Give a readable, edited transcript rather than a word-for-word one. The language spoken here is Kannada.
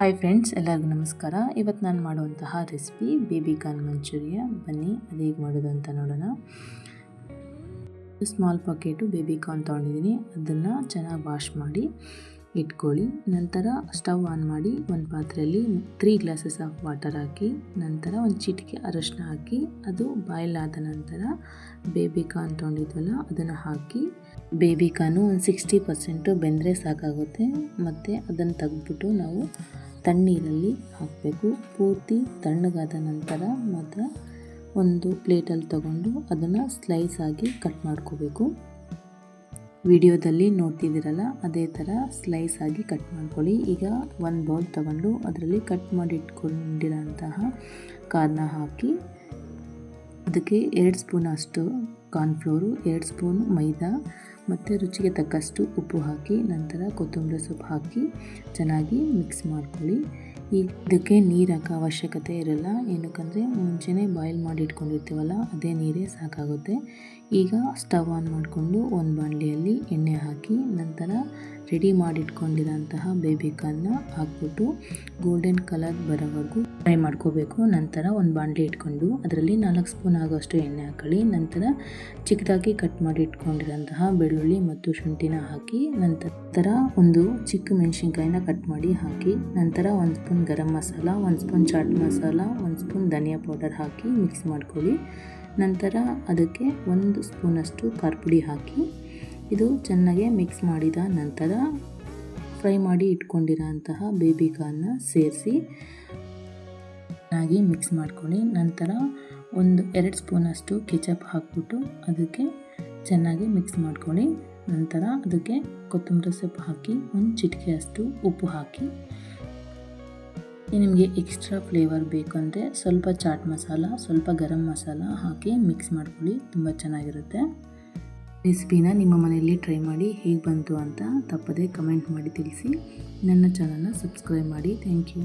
ಹಾಯ್ ಫ್ರೆಂಡ್ಸ್, ಎಲ್ಲರಿಗೂ ನಮಸ್ಕಾರ. ಇವತ್ತು ನಾನು ಮಾಡುವಂತಹ ರೆಸಿಪಿ ಬೇಬಿ ಕಾರ್ನ್ ಮಂಚೂರಿಯ. ಬನ್ನಿ ಅದು ಹೇಗೆ ಮಾಡೋದು ಅಂತ ನೋಡೋಣ. ಸ್ಮಾಲ್ ಪಾಕೆಟು ಬೇಬಿ ಕಾರ್ನ್ ತೊಗೊಂಡಿದ್ದೀನಿ. ಅದನ್ನು ಚೆನ್ನಾಗಿ ವಾಶ್ ಮಾಡಿ ಇಟ್ಕೊಳ್ಳಿ. ನಂತರ ಸ್ಟವ್ ಆನ್ ಮಾಡಿ ಒಂದು ಪಾತ್ರೆಯಲ್ಲಿ 3 ಗ್ಲಾಸಸ್ ಆಫ್ ವಾಟರ್ ಹಾಕಿ, ನಂತರ ಒಂದು ಚಿಟಿಕೆ ಅರಶಿನ ಹಾಕಿ, ಅದು ಬಾಯ್ಲ್ ಆದ ನಂತರ ಬೇಬಿ ಕಾರ್ನ್ ತೊಗೊಂಡಿದ್ವಲ್ಲ ಅದನ್ನು ಹಾಕಿ, ಬೇಬಿ ಕಾರ್ನು ಒಂದು 60% ಬೆಂದರೆ ಸಾಕಾಗುತ್ತೆ. ಮತ್ತು ಅದನ್ನು ತೆಗೆದ್ಬಿಟ್ಟು ನಾವು ತಣ್ಣೀರಲ್ಲಿ ಹಾಕಬೇಕು. ಪೂರ್ತಿ ತಣ್ಣಗಾದ ನಂತರ ಮಾತ್ರ ಒಂದು ಪ್ಲೇಟಲ್ಲಿ ತಗೊಂಡು ಅದನ್ನು ಸ್ಲೈಸ್ ಆಗಿ ಕಟ್ ಮಾಡ್ಕೋಬೇಕು. ವಿಡಿಯೋದಲ್ಲಿ ನೋಡ್ತಿದ್ದೀರಲ್ಲ ಅದೇ ಥರ ಸ್ಲೈಸ್ ಆಗಿ ಕಟ್ ಮಾಡ್ಕೊಳ್ಳಿ. ಈಗ ಒಂದು ಬೌಲ್ ತಗೊಂಡು ಅದರಲ್ಲಿ ಕಟ್ ಮಾಡಿ ಇಟ್ಕೊಂಡಿರೋಂತಹ ಕಾರ್ನ ಹಾಕಿ, ಅದಕ್ಕೆ 2 ಸ್ಪೂನ್ ಅಷ್ಟು ಕಾರ್ನ್ಫ್ಲೋರು, 2 ಸ್ಪೂನ್ ಮೈದಾ ಮತ್ತು ರುಚಿಗೆ ತಕ್ಕಷ್ಟು ಉಪ್ಪು ಹಾಕಿ, ನಂತರ ಕೊತ್ತಂಬರಿ ಸೊಪ್ಪು ಹಾಕಿ ಚೆನ್ನಾಗಿ ಮಿಕ್ಸ್ ಮಾಡ್ಕೊಳ್ಳಿ. ಇದಕ್ಕೆ ನೀರು ಹಾಕೋ ಅವಶ್ಯಕತೆ ಇರಲ್ಲ, ಏನಕ್ಕಂದರೆ ಮುಂಚೆನೇ ಬಾಯ್ಲ್ ಮಾಡಿ ಇಟ್ಕೊಂಡಿರ್ತೀವಲ್ಲ ಅದೇ ನೀರೇ ಸಾಕಾಗುತ್ತೆ. ಈಗ ಸ್ಟವ್ ಆನ್ ಮಾಡಿಕೊಂಡು ಒಂದು ಬಾಣಲೆಯಲ್ಲಿ ಎಣ್ಣೆ ಹಾಕಿ, ನಂತರ ರೆಡಿ ಮಾಡಿಟ್ಕೊಂಡಿರೋಂತಹ ಬೇಬಿ ಕಾರ್ನ ಹಾಕ್ಬಿಟ್ಟು ಗೋಲ್ಡನ್ ಕಲರ್ ಬರೋವರೆಗೂ ಫ್ರೈ ಮಾಡ್ಕೋಬೇಕು. ನಂತರ ಒಂದು ಬಾಣಲೆ ಇಟ್ಕೊಂಡು ಅದರಲ್ಲಿ 4 ಸ್ಪೂನ್ ಆಗೋಷ್ಟು ಎಣ್ಣೆ ಹಾಕೊಳ್ಳಿ. ನಂತರ ಚಿಕ್ಕದಾಗಿ ಕಟ್ ಮಾಡಿ ಇಟ್ಕೊಂಡಿರೋಂತಹ ಬೆಳ್ಳುಳ್ಳಿ ಮತ್ತು ಶುಂಠಿನ ಹಾಕಿ, ನಂತರ ಒಂದು ಚಿಕ್ಕ ಮೆಣಸಿನ್ಕಾಯಿನ ಕಟ್ ಮಾಡಿ ಹಾಕಿ, ನಂತರ 1 spoon garam masala, 1 spoon chaat masala, 1 spoon ಧನಿಯಾ ಪೌಡರ್ ಹಾಕಿ ಮಿಕ್ಸ್ ಮಾಡ್ಕೊಳ್ಳಿ. ನಂತರ ಅದಕ್ಕೆ 1 ಸ್ಪೂನಷ್ಟು ಖಾರ ಪುಡಿ ಹಾಕಿ ಇದು ಚೆನ್ನಾಗಿ ಮಿಕ್ಸ್ ಮಾಡಿದ ನಂತರ ಫ್ರೈ ಮಾಡಿ ಇಟ್ಕೊಂಡಿರೋಂತಹ ಬೇಬಿ ಕಾರ್ನ ಸೇರಿಸಿ ಚೆನ್ನಾಗಿ ಮಿಕ್ಸ್ ಮಾಡ್ಕೊಳ್ಳಿ. ನಂತರ 2 ಸ್ಪೂನಷ್ಟು ಕೆಚಪ್ ಹಾಕ್ಬಿಟ್ಟು ಅದಕ್ಕೆ ಚೆನ್ನಾಗಿ ಮಿಕ್ಸ್ ಮಾಡ್ಕೊಳ್ಳಿ. ನಂತರ ಅದಕ್ಕೆ ಕೊತ್ತಂಬರಿ ಸೊಪ್ಪು ಹಾಕಿ, ಒಂದು ಚಿಟಿಕೆಯಷ್ಟು ಉಪ್ಪು ಹಾಕಿ, ನಿಮಗೆ ಎಕ್ಸ್ಟ್ರಾ ಫ್ಲೇವರ್ ಬೇಕಂದರೆ ಸ್ವಲ್ಪ ಚಾಟ್ ಮಸಾಲ, ಸ್ವಲ್ಪ ಗರಂ ಮಸಾಲ ಹಾಕಿ ಮಿಕ್ಸ್ ಮಾಡ್ಕೊಳ್ಳಿ. ತುಂಬ ಚೆನ್ನಾಗಿರುತ್ತೆ. ರೆಸಿಪಿನ ನಿಮ್ಮ ಮನೆಯಲ್ಲಿ ಟ್ರೈ ಮಾಡಿ ಹೇಗೆ ಬಂತು ಅಂತ ತಪ್ಪದೇ ಕಮೆಂಟ್ ಮಾಡಿ ತಿಳಿಸಿ. ನನ್ನ ಚಾನಲ್ನ ಸಬ್ಸ್ಕ್ರೈಬ್ ಮಾಡಿ. Thank you.